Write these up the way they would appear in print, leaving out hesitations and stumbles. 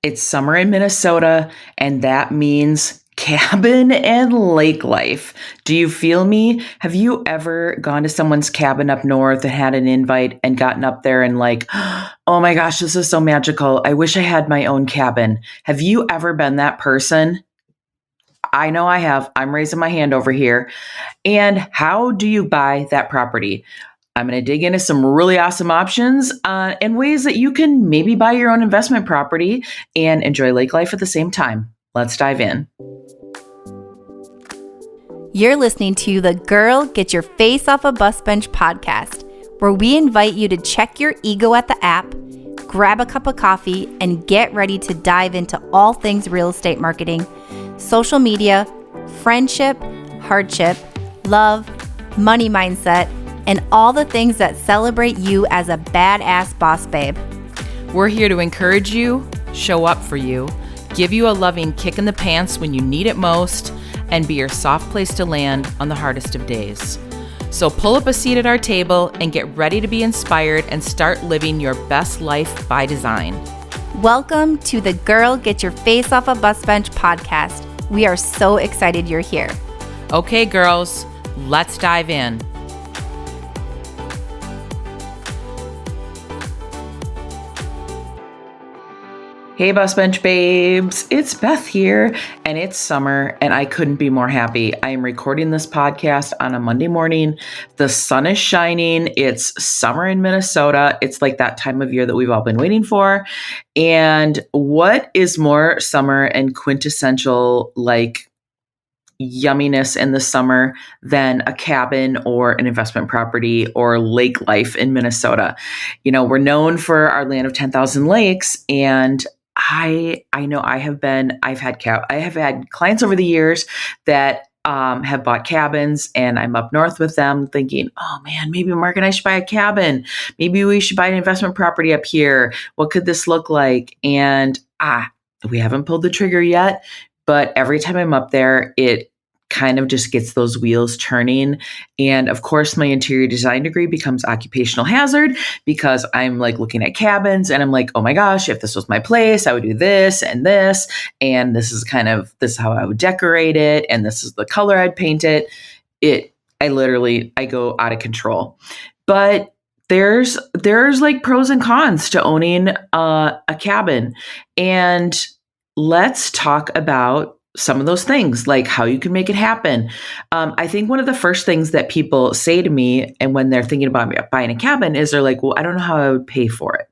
It's summer in Minnesota, and that means cabin and lake life. Do you feel me? Have you ever gone to someone's cabin up north and had an invite and gotten up there and like, oh my gosh, this is so magical. I wish I had my own cabin. Have you ever been that person? I know I have. I'm raising my hand over here. And how do you buy that property? I'm going to dig into some really awesome options and ways that you can maybe buy your own investment property and enjoy lake life at the same time. Let's dive in. You're listening to the Girl Get Your Face Off a Bus Bench podcast, where we invite you to check your ego at the app, grab a cup of coffee, and get ready to dive into all things real estate marketing, social media, friendship, hardship, love, money mindset, and all the things that celebrate you as a badass boss babe. We're here to encourage you, show up for you, give you a loving kick in the pants when you need it most, and be your soft place to land on the hardest of days. So pull up a seat at our table and get ready to be inspired and start living your best life by design. Welcome to the Girl Get Your Face Off a Bus Bench podcast. We are so excited you're here. Okay, girls, let's dive in. Hey, Bus Bench babes, it's Beth here, and it's summer, and I couldn't be more happy. I am recording this podcast on a Monday morning. The sun is shining. It's summer in Minnesota. It's like that time of year that we've all been waiting for. And what is more summer and quintessential like yumminess in the summer than a cabin or an investment property or lake life in Minnesota? You know, we're known for our land of 10,000 lakes, and I know I've had clients over the years that have bought cabins, and I'm up north with them thinking, oh man, maybe Mark and I should buy a cabin. Maybe we should buy an investment property up here. What could this look like? And we haven't pulled the trigger yet, but every time I'm up there, it kind of just gets those wheels turning. And of course, my interior design degree becomes occupational hazard because I'm like looking at cabins and I'm like, oh my gosh, if this was my place, I would do this and this. And this is how I would decorate it. And this is the color I'd paint it. I go out of control. But there's like pros and cons to owning a cabin. And let's talk about some of those things, like how you can make it happen. I think one of the first things that people say to me, and when they're thinking about buying a cabin, is they're like, well, I don't know how I would pay for it.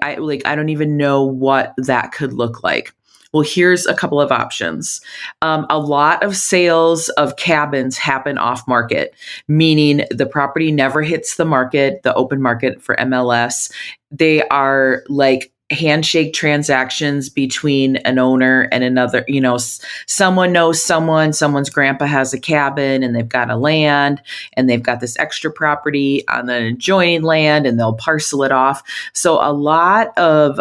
I don't even know what that could look like. Well, here's a couple of options. A lot of sales of cabins happen off market, meaning the property never hits the market, the open market for MLS. They are like handshake transactions between an owner and another. You know, someone knows someone's grandpa has a cabin and they've got a land and they've got this extra property on an adjoining land and they'll parcel it off. So a lot of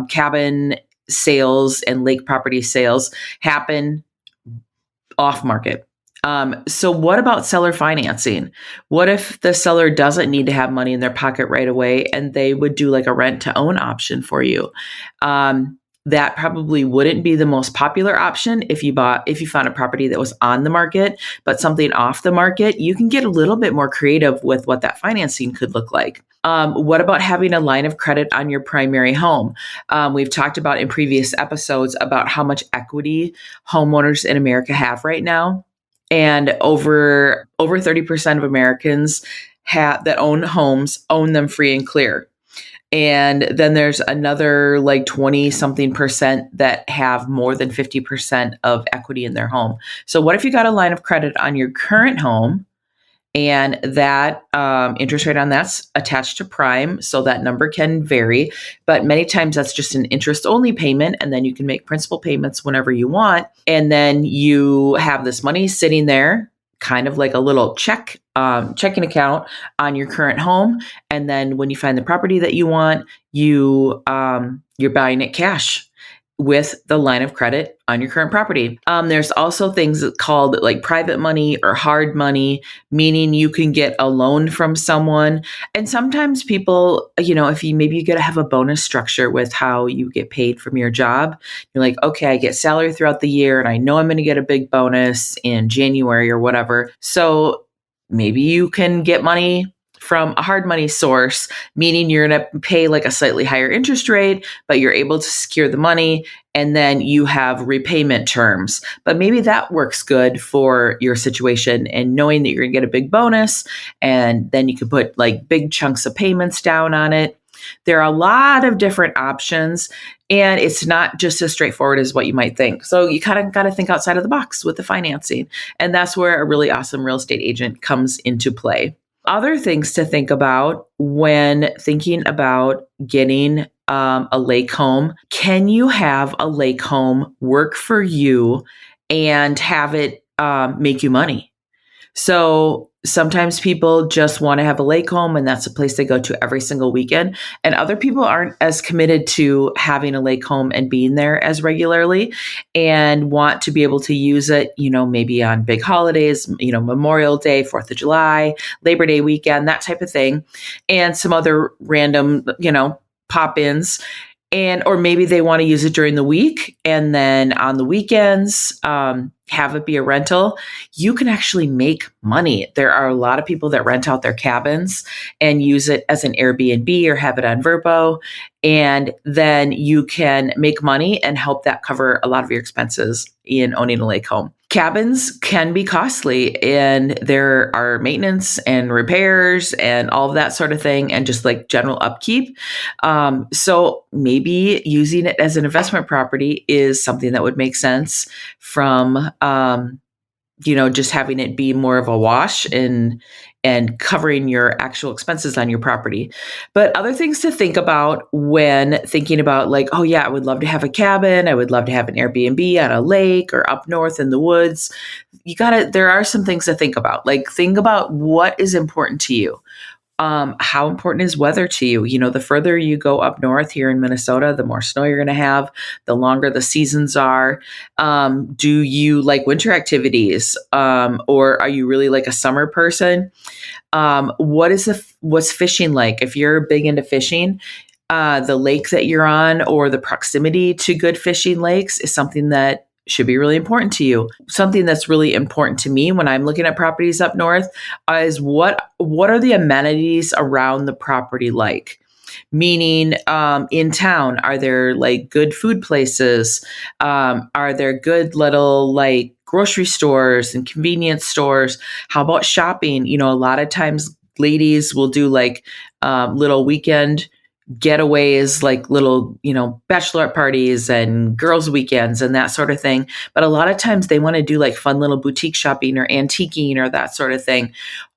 cabin sales and lake property sales happen off market. So what about seller financing? What if the seller doesn't need to have money in their pocket right away and they would do like a rent to own option for you? That probably wouldn't be the most popular option if you found a property that was on the market, but something off the market. You can get a little bit more creative with what that financing could look like. What about having a line of credit on your primary home? We've talked about in previous episodes about how much equity homeowners in America have right now. And over 30% of Americans that own homes own them free and clear. And then there's another like 20 something percent that have more than 50% of equity in their home. So what if you got a line of credit on your current home and that interest rate on that's attached to prime, so that number can vary, but many times that's just an interest-only payment, and then you can make principal payments whenever you want, and then you have this money sitting there, kind of like a little checking account on your current home, and then when you find the property that you want, you're buying it cash. with the line of credit on your current property. There's also things called like private money or hard money, meaning you can get a loan from someone. And sometimes people, if you got to have a bonus structure with how you get paid from your job, you're like, okay, I get salary throughout the year and I know I'm going to get a big bonus in January or whatever. So maybe you can get money from a hard money source, meaning you're going to pay like a slightly higher interest rate, but you're able to secure the money and then you have repayment terms. But maybe that works good for your situation, and knowing that you're going to get a big bonus and then you could put like big chunks of payments down on it. There are a lot of different options, and it's not just as straightforward as what you might think. So you kind of got to think outside of the box with the financing. And that's where a really awesome real estate agent comes into play. Other things to think about when thinking about getting a lake home: can you have a lake home work for you and have it make you money? So sometimes people just want to have a lake home and that's a place they go to every single weekend. And other people aren't as committed to having a lake home and being there as regularly and want to be able to use it, maybe on big holidays, Memorial Day, 4th of July, Labor Day weekend, that type of thing. And some other random, pop-ins. Or maybe they want to use it during the week and then on the weekends, have it be a rental. You can actually make money. There are a lot of people that rent out their cabins and use it as an Airbnb or have it on Verbo. And then you can make money and help that cover a lot of your expenses in owning a lake home. Cabins can be costly, and there are maintenance and repairs and all of that sort of thing, and just like general upkeep. So maybe using it as an investment property is something that would make sense from, just having it be more of a wash and covering your actual expenses on your property. But other things to think about when thinking about like, oh yeah, I would love to have a cabin. I would love to have an Airbnb on a lake or up north in the woods. There are some things to think about. Like, think about what is important to you. How important is weather to you? The further you go up north here in Minnesota, the more snow you're going to have, the longer the seasons are. Do you like winter activities? Or are you really like a summer person? What's fishing like? If you're big into fishing, the lake that you're on or the proximity to good fishing lakes is something that should be really important to you. Something that's really important to me when I'm looking at properties up north is what are the amenities around the property like? Meaning, in town, are there like good food places? Are there good little like grocery stores and convenience stores? How about shopping? A lot of times ladies will do like little weekend getaways, like little, bachelorette parties and girls' weekends and that sort of thing. But a lot of times they want to do like fun little boutique shopping or antiquing or that sort of thing.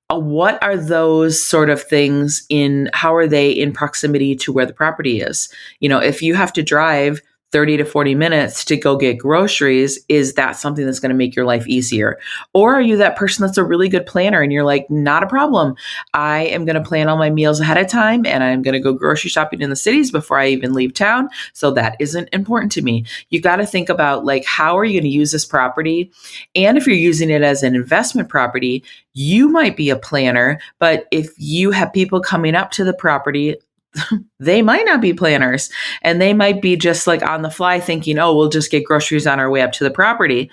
What are those sort of things how are they in proximity to where the property is? If you have to drive 30 to 40 minutes to go get groceries, is that something that's going to make your life easier? Or are you that person that's a really good planner and you're like, not a problem. I am going to plan all my meals ahead of time and I'm going to go grocery shopping in the cities before I even leave town. So that isn't important to me. You got to think about like, how are you going to use this property? And if you're using it as an investment property, you might be a planner, but if you have people coming up to the property, they might not be planners and they might be just like on the fly thinking, oh, we'll just get groceries on our way up to the property.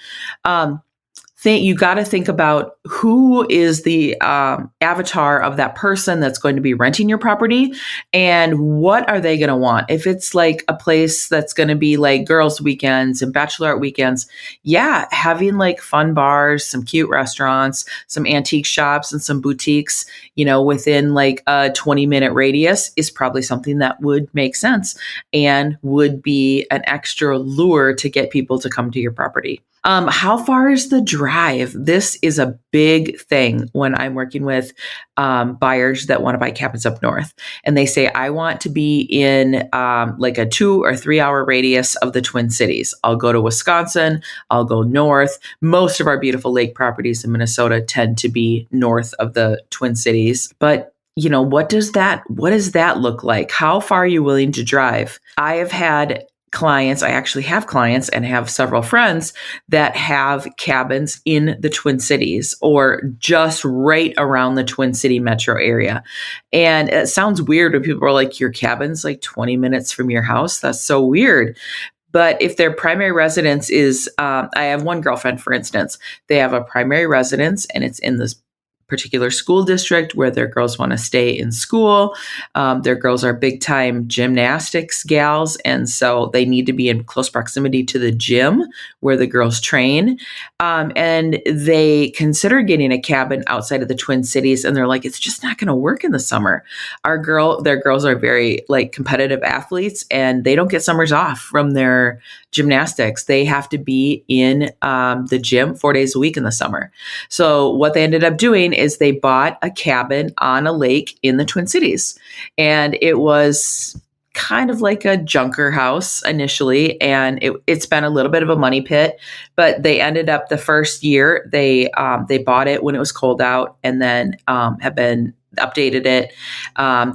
You got to think about who is the avatar of that person that's going to be renting your property and what are they going to want. If it's like a place that's going to be like girls' weekends and bachelorette weekends, yeah, having like fun bars, some cute restaurants, some antique shops and some boutiques, within like a 20-minute radius is probably something that would make sense and would be an extra lure to get people to come to your property. How far is the drive? This is a big thing when I'm working with buyers that want to buy cabins up north. And they say, I want to be in like a 2 or 3 hour radius of the Twin Cities. I'll go to Wisconsin. I'll go north. Most of our beautiful lake properties in Minnesota tend to be north of the Twin Cities. But what does that look like? How far are you willing to drive? I have had clients, I actually have clients and have several friends that have cabins in the Twin Cities or just right around the Twin City metro area. And it sounds weird when people are like, your cabin's like 20 minutes from your house. That's so weird. But if their primary residence is, I have one girlfriend, for instance, they have a primary residence and it's in this particular school district where their girls want to stay in school. Their girls are big time gymnastics gals. And so they need to be in close proximity to the gym where the girls train. And they consider getting a cabin outside of the Twin Cities. And they're like, it's just not going to work in the summer. Their girls are very like competitive athletes and they don't get summers off from their gymnastics. They have to be in the gym 4 days a week in the summer. So what they ended up doing is they bought a cabin on a lake in the Twin Cities. And it was kind of like a junker house initially. And it's been a little bit of a money pit, but they ended up the first year, they bought it when it was cold out and then have been updated it.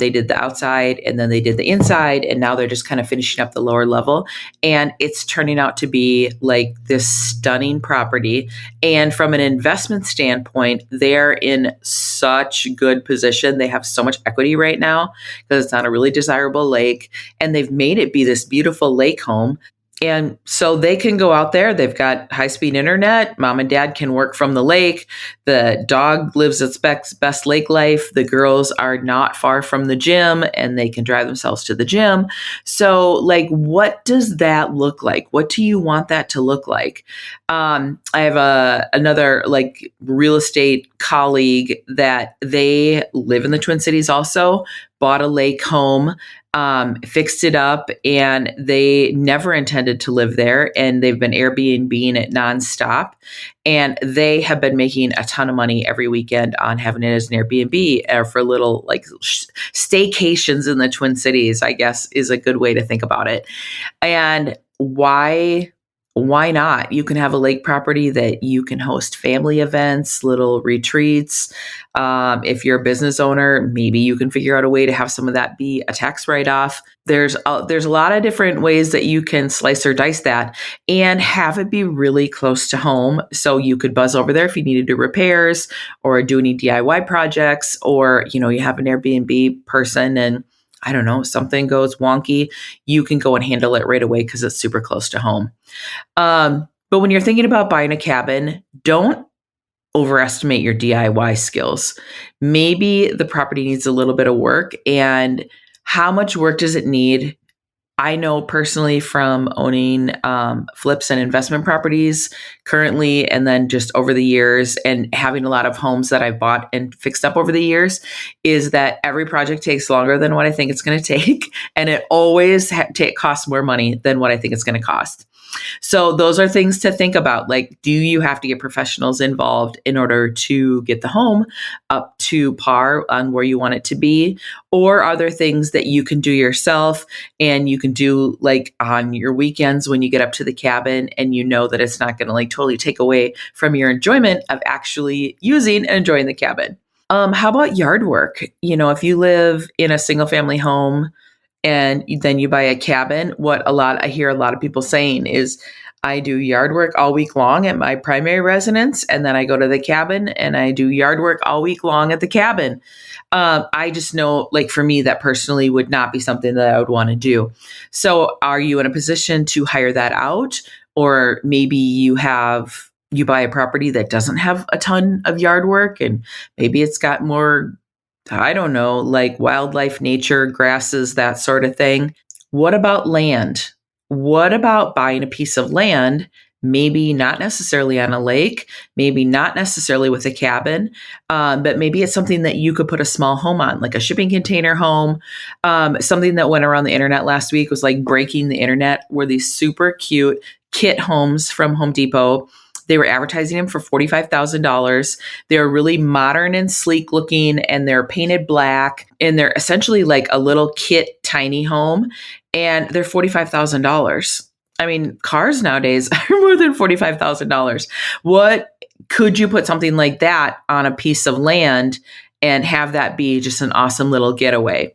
They did the outside and then they did the inside. And now they're just kind of finishing up the lower level. And it's turning out to be like this stunning property. And from an investment standpoint, they're in such good position. They have so much equity right now because it's on a really desirable lake. And they've made it be this beautiful lake home. And so they can go out there. They've got high-speed internet. Mom and dad can work from the lake. The dog lives its best lake life. The girls are not far from the gym and they can drive themselves to the gym. So like, what does that look like? What do you want that to look like? I have another like real estate colleague that they live in the Twin Cities also, bought a lake home, fixed it up, and they never intended to live there. And they've been Airbnb-ing it nonstop. And they have been making a ton of money every weekend on having it as an Airbnb or for little like staycations in the Twin Cities, I guess is a good way to think about it. And why not? You can have a lake property that you can host family events, little retreats. If you're a business owner, maybe you can figure out a way to have some of that be a tax write-off. There's a lot of different ways that you can slice or dice that and have it be really close to home. So you could buzz over there if you need to do repairs or do any DIY projects, or, you have an Airbnb person and I don't know, something goes wonky, you can go and handle it right away because it's super close to home. But when you're thinking about buying a cabin, don't overestimate your DIY skills. Maybe the property needs a little bit of work, and how much work does it need? I know personally from owning flips and investment properties currently, and then just over the years and having a lot of homes that I've bought and fixed up over the years, is that every project takes longer than what I think it's going to take. And it always costs more money than what I think it's going to cost. So those are things to think about. Like, do you have to get professionals involved in order to get the home up to par on where you want it to be? Or are there things that you can do yourself and you can do like on your weekends when you get up to the cabin and you know that it's not going to like totally take away from your enjoyment of actually using and enjoying the cabin? How about yard work? If you live in a single family home, and then you buy a cabin, I hear a lot of people saying is, I do yard work all week long at my primary residence, and then I go to the cabin and I do yard work all week long at the cabin. I just know, like for me, that personally would not be something that I would want to do. So are you in a position to hire that out? Or maybe you buy a property that doesn't have a ton of yard work and maybe it's got more, I don't know, like wildlife, nature, grasses, that sort of thing. What about land? What about buying a piece of land, maybe not necessarily on a lake, maybe not necessarily with a cabin, but maybe it's something that you could put a small home on, like a shipping container home. Something that went around the internet last week was like breaking the internet, were these super cute kit homes from Home Depot. They were advertising them for $45,000. They're really modern and sleek looking, and they're painted black, and they're essentially like a little kit tiny home, and they're $45,000. I mean, cars nowadays are more than $45,000. What could you put something like that on a piece of land and have that be just an awesome little getaway?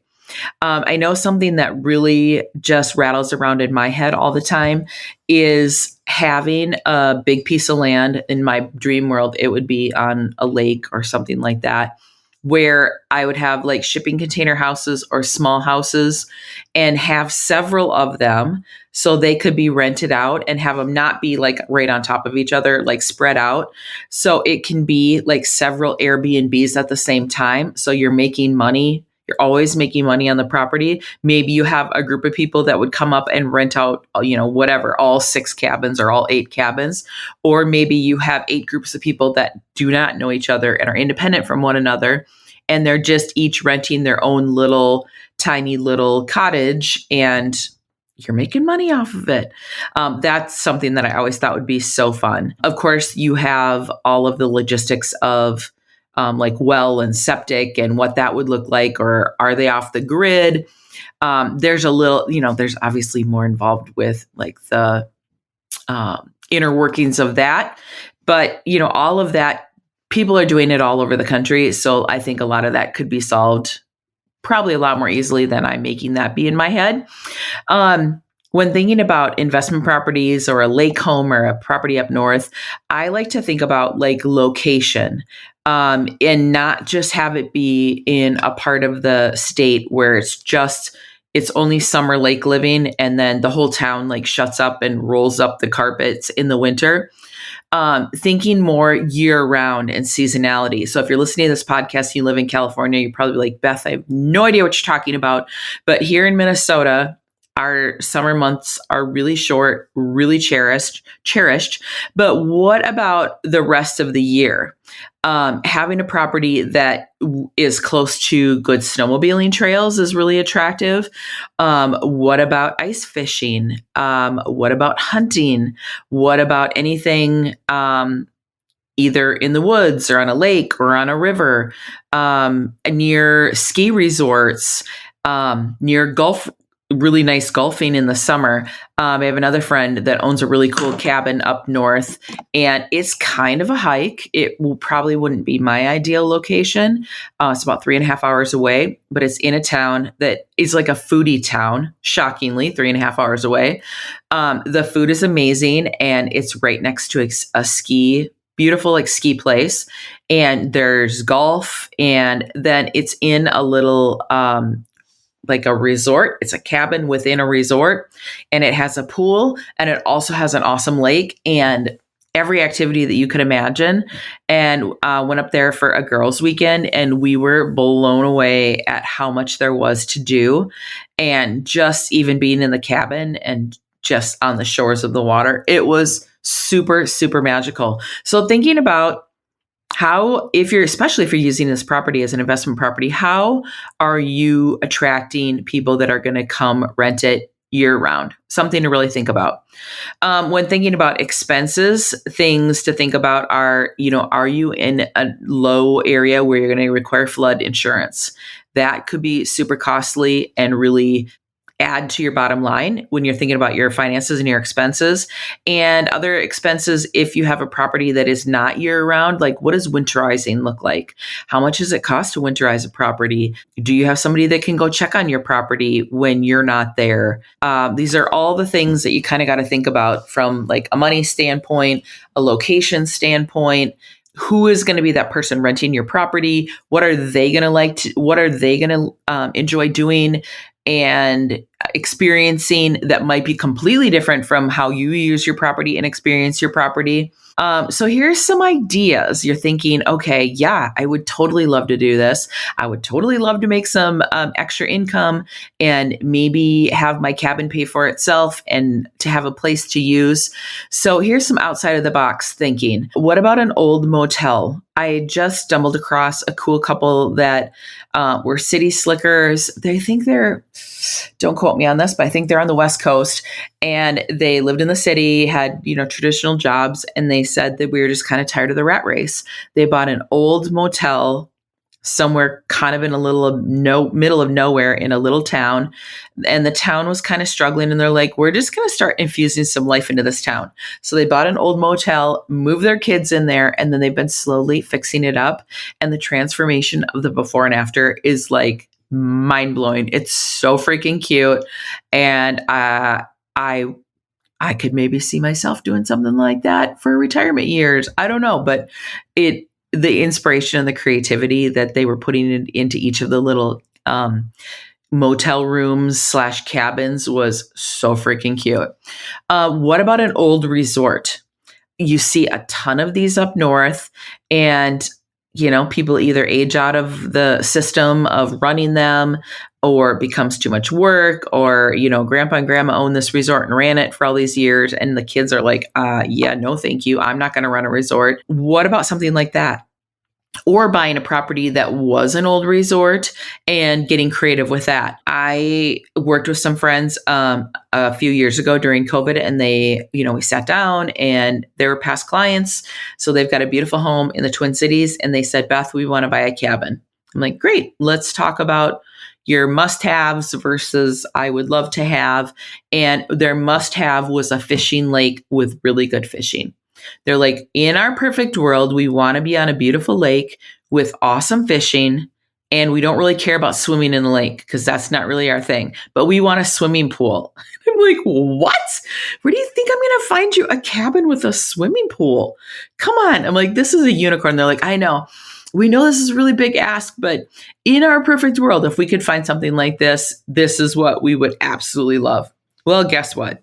I know something that really just rattles around in my head all the time is having a big piece of land. In my dream world, it would be on a lake or something like that, where I would have like shipping container houses or small houses and have several of them so they could be rented out and have them not be like right on top of each other, like spread out. So it can be like several Airbnbs at the same time. So you're making money. You're always making money on the property. Maybe you have a group of people that would come up and rent out, whatever, all 6 cabins or all 8 cabins. Or maybe you have 8 groups of people that do not know each other and are independent from one another. And they're just each renting their own tiny little cottage, and you're making money off of it. That's something that I always thought would be so fun. Of course, you have all of the logistics of like well and septic and what that would look like, or are they off the grid? There's there's obviously more involved with like the inner workings of that. But, all of that, people are doing it all over the country. So I think a lot of that could be solved probably a lot more easily than I'm making that be in my head. When thinking about investment properties or a lake home or a property up north, I like to think about like location, and not just have it be in a part of the state where it's only summer lake living, and then the whole town like shuts up and rolls up the carpets in the winter. Thinking more year round and seasonality. So if you're listening to this podcast and you live in California, you're probably like, Beth, I have no idea what you're talking about. But here in Minnesota, our summer months are really short, really cherished. But what about the rest of the year? Having a property that is close to good snowmobiling trails is really attractive. What about ice fishing? What about hunting? What about anything either in the woods or on a lake or on a river, near ski resorts, near really nice golfing in the summer. I have another friend that owns a really cool cabin up north, and it's kind of a hike. It probably wouldn't be my ideal location. It's about 3.5 hours away, but it's in a town that is like a foodie town, shockingly, 3.5 hours away. The food is amazing, and it's right next to a beautiful like ski place, and there's golf, and then it's in a little like a resort. It's a cabin within a resort, and it has a pool, and it also has an awesome lake and every activity that you could imagine. And went up there for a girls' weekend, and we were blown away at how much there was to do. And just even being in the cabin and just on the shores of the water, it was super, super magical. So thinking about especially if you're using this property as an investment property, how are you attracting people that are going to come rent it year round? Something to really think about. When thinking about expenses, things to think about are you in a low area where you're going to require flood insurance? That could be super costly and really add to your bottom line when you're thinking about your finances and your expenses. And other expenses, if you have a property that is not year round, like what does winterizing look like? How much does it cost to winterize a property? Do you have somebody that can go check on your property when you're not there? These are all the things that you kind of got to think about from like a money standpoint, a location standpoint. Who is going to be that person renting your property? What are they going to like? What are they going to enjoy doing and experiencing that might be completely different from how you use your property and experience your property? So here's some ideas. You're thinking, okay, yeah, I would totally love to do this. I would totally love to make some extra income and maybe have my cabin pay for itself and to have a place to use. So here's some outside of the box thinking. What about an old motel? I just stumbled across a cool couple that were city slickers. Don't quote me on this, but I think they're on the West Coast, and they lived in the city, had, traditional jobs. And they said that we were just kind of tired of the rat race. They bought an old motel somewhere kind of in a middle of nowhere in a little town. And the town was kind of struggling, and they're like, we're just going to start infusing some life into this town. So they bought an old motel, moved their kids in there, and then they've been slowly fixing it up. And the transformation of the before and after is like mind blowing. It's so freaking cute. And I could maybe see myself doing something like that for retirement years. I don't know, but the inspiration and the creativity that they were putting into each of the little motel rooms / cabins was so freaking cute. What about an old resort? You see a ton of these up north, and people either age out of the system of running them, or it becomes too much work, or grandpa and grandma owned this resort and ran it for all these years, and the kids are like, yeah, no thank you, I'm not going to run a resort. What about something like that? Or buying a property that was an old resort and getting creative with that. I worked with some friends a few years ago during COVID, and we sat down, and they were past clients. So they've got a beautiful home in the Twin Cities, and they said, Beth, we want to buy a cabin. I'm like, great, let's talk about your must-haves versus I would love to have. And their must-have was a fishing lake with really good fishing. They're like, in our perfect world, we want to be on a beautiful lake with awesome fishing, and we don't really care about swimming in the lake because that's not really our thing, but we want a swimming pool. I'm like, what? Where do you think I'm going to find you a cabin with a swimming pool? Come on. I'm like, this is a unicorn. They're like, I know. We know this is a really big ask, but in our perfect world, if we could find something like this, this is what we would absolutely love. Well, guess what?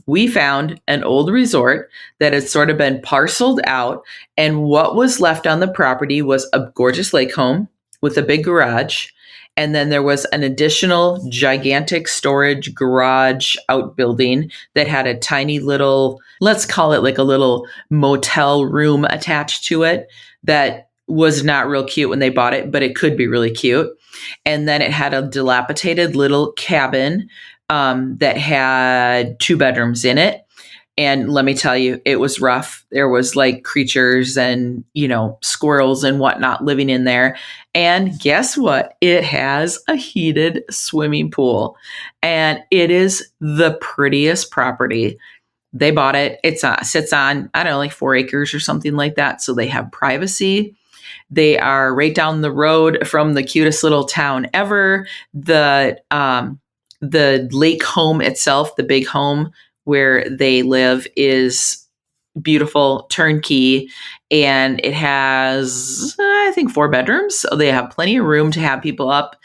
We found an old resort that had sort of been parceled out, and what was left on the property was a gorgeous lake home with a big garage, and then there was an additional gigantic storage garage outbuilding that had a tiny little, let's call it like a little motel room attached to it that was not real cute when they bought it, but it could be really cute. And then it had a dilapidated little cabin that had 2 bedrooms in it. And let me tell you, it was rough. There was like creatures and, squirrels and whatnot living in there. And guess what? It has a heated swimming pool, and it is the prettiest property. They bought it. It sits on, I don't know, like 4 acres or something like that. So they have privacy. They are right down the road from the cutest little town ever. The lake home itself, the big home where they live, is beautiful, turnkey, and it has, I think, 4 bedrooms. So they have plenty of room to have people up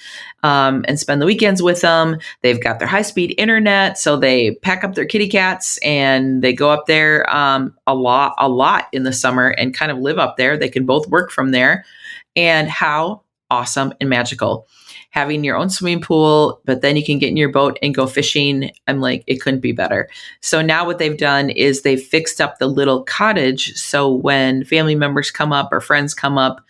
and spend the weekends with them. They've got their high-speed internet, so they pack up their kitty cats and they go up there a lot in the summer and kind of live up there. They can both work from there. And how awesome and magical. Having your own swimming pool, but then you can get in your boat and go fishing. I'm like, it couldn't be better. So now what they've done is they've fixed up the little cottage. So when family members come up or friends come up,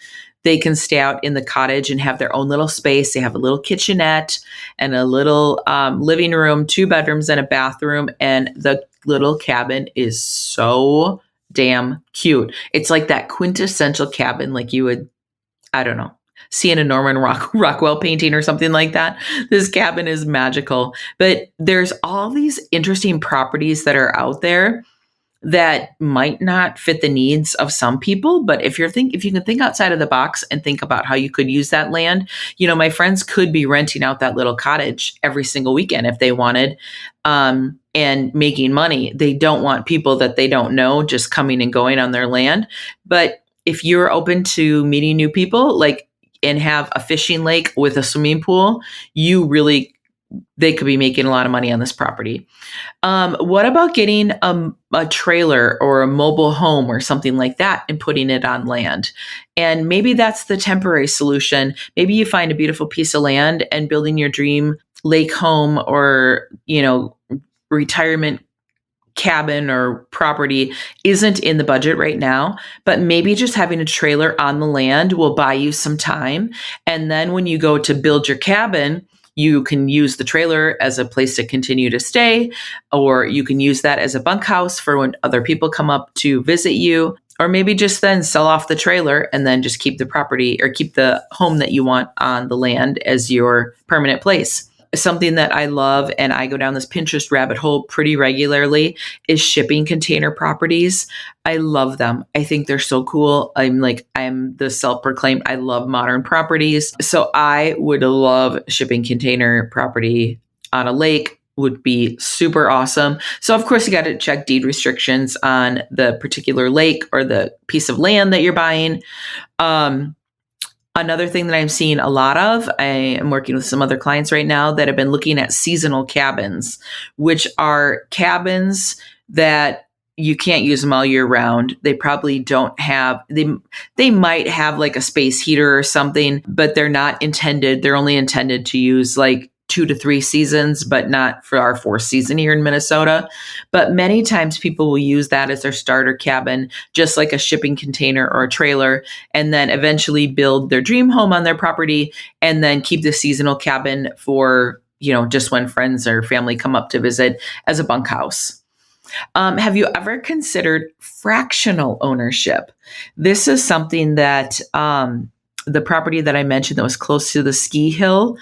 they can stay out in the cottage and have their own little space. They have a little kitchenette and a little living room, 2 bedrooms and a bathroom. And the little cabin is so damn cute. It's like that quintessential cabin like you would, I don't know, see in a Norman Rockwell painting or something like that. This cabin is magical. But there's all these interesting properties that are out there that might not fit the needs of some people. But if you can think outside of the box and think about how you could use that land, my friends could be renting out that little cottage every single weekend if they wanted, and making money. They don't want people that they don't know just coming and going on their land. But if you're open to meeting new people, and have a fishing lake with a swimming pool, they could be making a lot of money on this property. What about getting a trailer or a mobile home or something like that and putting it on land? And maybe that's the temporary solution. Maybe you find a beautiful piece of land and building your dream lake home or, retirement cabin or property isn't in the budget right now, but maybe just having a trailer on the land will buy you some time. And then when you go to build your cabin, you can use the trailer as a place to continue to stay, or you can use that as a bunkhouse for when other people come up to visit you, or maybe just then sell off the trailer and then just keep the property or keep the home that you want on the land as your permanent place. Something that I love, and I go down this Pinterest rabbit hole pretty regularly, is shipping container properties. I love them. I think they're so cool. I'm the self-proclaimed, I love modern properties. So I would love shipping container property on a lake. Would be super awesome. So of course you got to check deed restrictions on the particular lake or the piece of land that you're buying. Another thing that I'm seeing a lot of, I am working with some other clients right now that have been looking at seasonal cabins, which are cabins that you can't use them all year round. They probably don't have, they might have like a space heater or something, but they're only intended to use like 2 to 3 seasons, but not for our 4th season here in Minnesota. But many times people will use that as their starter cabin, just like a shipping container or a trailer, and then eventually build their dream home on their property and then keep the seasonal cabin for, just when friends or family come up to visit as a bunkhouse. Have you ever considered fractional ownership? This is something that the property that I mentioned that was close to the ski hill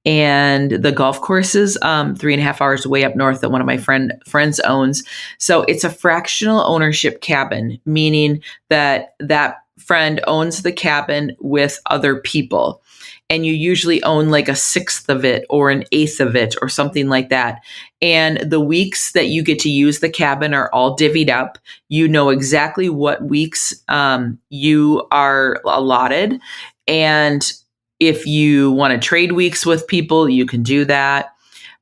and the golf courses, 3.5 hours away up north, that one of my friends owns. So it's a fractional ownership cabin, meaning that friend owns the cabin with other people. And you usually own like 1/6 of it or 1/8 of it or something like that. And the weeks that you get to use the cabin are all divvied up. You know exactly what weeks you are allotted. And if you want to trade weeks with people, you can do that.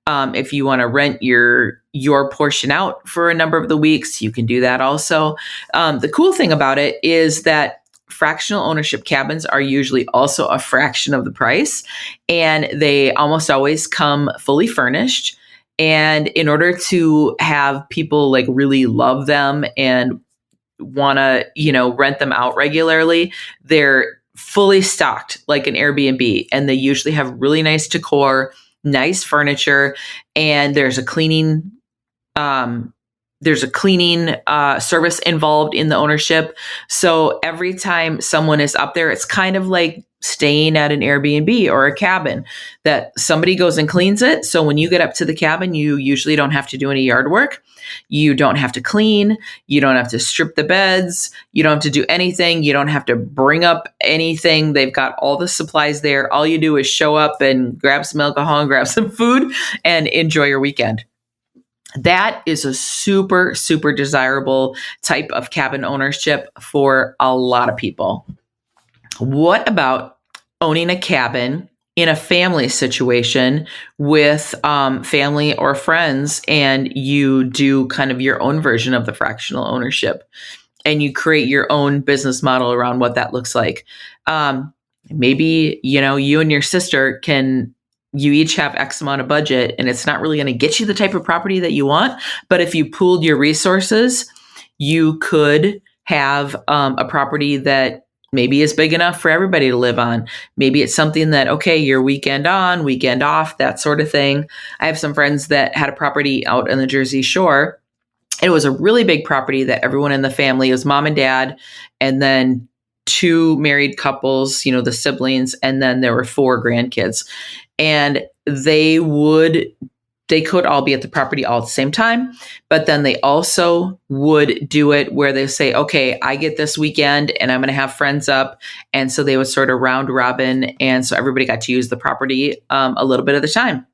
If you want to rent your portion out for a number of the weeks, you can do that also. The cool thing about it is that fractional ownership cabins are usually also a fraction of the price, and they almost always come fully furnished. And in order to have people like really love them and want to, rent them out regularly, they're fully stocked like an Airbnb, and they usually have really nice decor, nice furniture, and there's a cleaning service involved in the ownership. So every time someone is up there, it's kind of like staying at an Airbnb or a cabin, that somebody goes and cleans it. So when you get up to the cabin, you usually don't have to do any yard work. You don't have to clean. You don't have to strip the beds. You don't have to do anything. You don't have to bring up anything. They've got all the supplies there. All you do is show up and grab some alcohol and grab some food and enjoy your weekend. That is a super, super desirable type of cabin ownership for a lot of people. What about owning a cabin in a family situation with family or friends, and you do kind of your own version of the fractional ownership, and you create your own business model around what that looks like? Maybe, you and your sister you each have X amount of budget, and it's not really going to get you the type of property that you want. But if you pooled your resources, you could have a property that maybe is big enough for everybody to live on. Maybe it's something that, okay, your weekend on, weekend off, that sort of thing. I have some friends that had a property out on the Jersey Shore. It was a really big property that everyone in the family, it was mom and dad, and then 2 married couples, the siblings, and then there were 4 grandkids. And they could all be at the property all at the same time, but then they also would do it where they say, okay, I get this weekend and I'm going to have friends up. And so they would sort of round robin. And so everybody got to use the property a little bit of the time.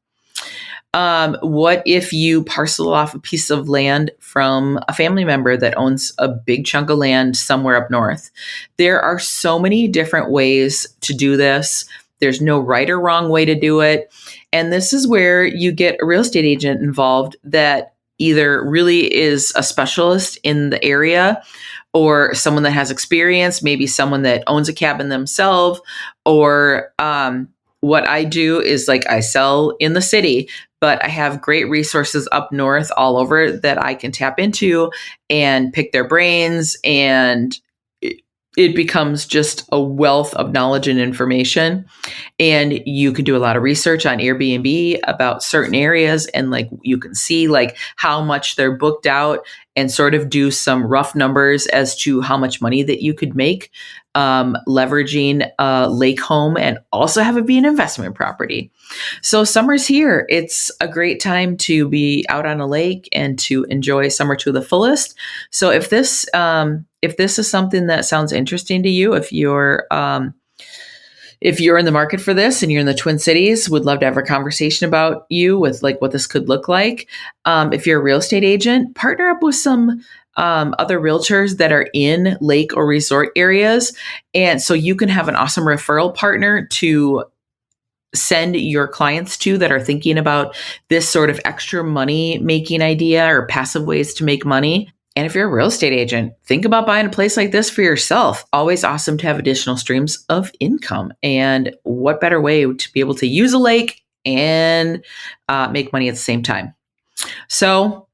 What if you parcel off a piece of land from a family member that owns a big chunk of land somewhere up north? There are so many different ways to do this. There's no right or wrong way to do it. And this is where you get a real estate agent involved that either really is a specialist in the area, or someone that has experience, maybe someone that owns a cabin themselves. Or what I do is like I sell in the city, but I have great resources up north all over that I can tap into and pick their brains and it becomes just a wealth of knowledge and information. And you can do a lot of research on Airbnb about certain areas, and like you can see like how much they're booked out and sort of do some rough numbers as to how much money that you could make leveraging a lake home and also have it be an investment property. So summer's here. It's a great time to be out on a lake and to enjoy summer to the fullest. So if this is something that sounds interesting to you, if you're in the market for this and you're in the Twin Cities, would love to have a conversation about you with like what this could look like. If you're a real estate agent, partner up with some other realtors that are in lake or resort areas. And so you can have an awesome referral partner to send your clients to that are thinking about this sort of extra money making idea or passive ways to make money. And if you're a real estate agent, think about buying a place like this for yourself. Always awesome to have additional streams of income. And what better way to be able to use a lake and make money at the same time. So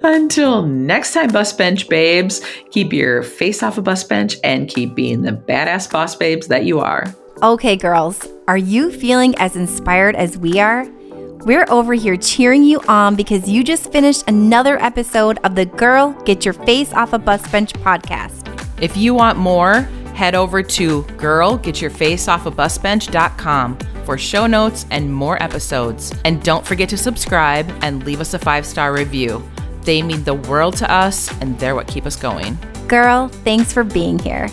until next time, bus bench babes, keep your face off a bus bench and keep being the badass boss babes that you are. Okay, girls, are you feeling as inspired as we are? We're over here cheering you on because you just finished another episode of the Girl, Get Your Face Off a Bus Bench podcast. If you want more, head over to girlgetyourfaceoffabusbench.com for show notes and more episodes. And don't forget to subscribe and leave us a 5-star review. They mean the world to us, and they're what keep us going. Girl, thanks for being here.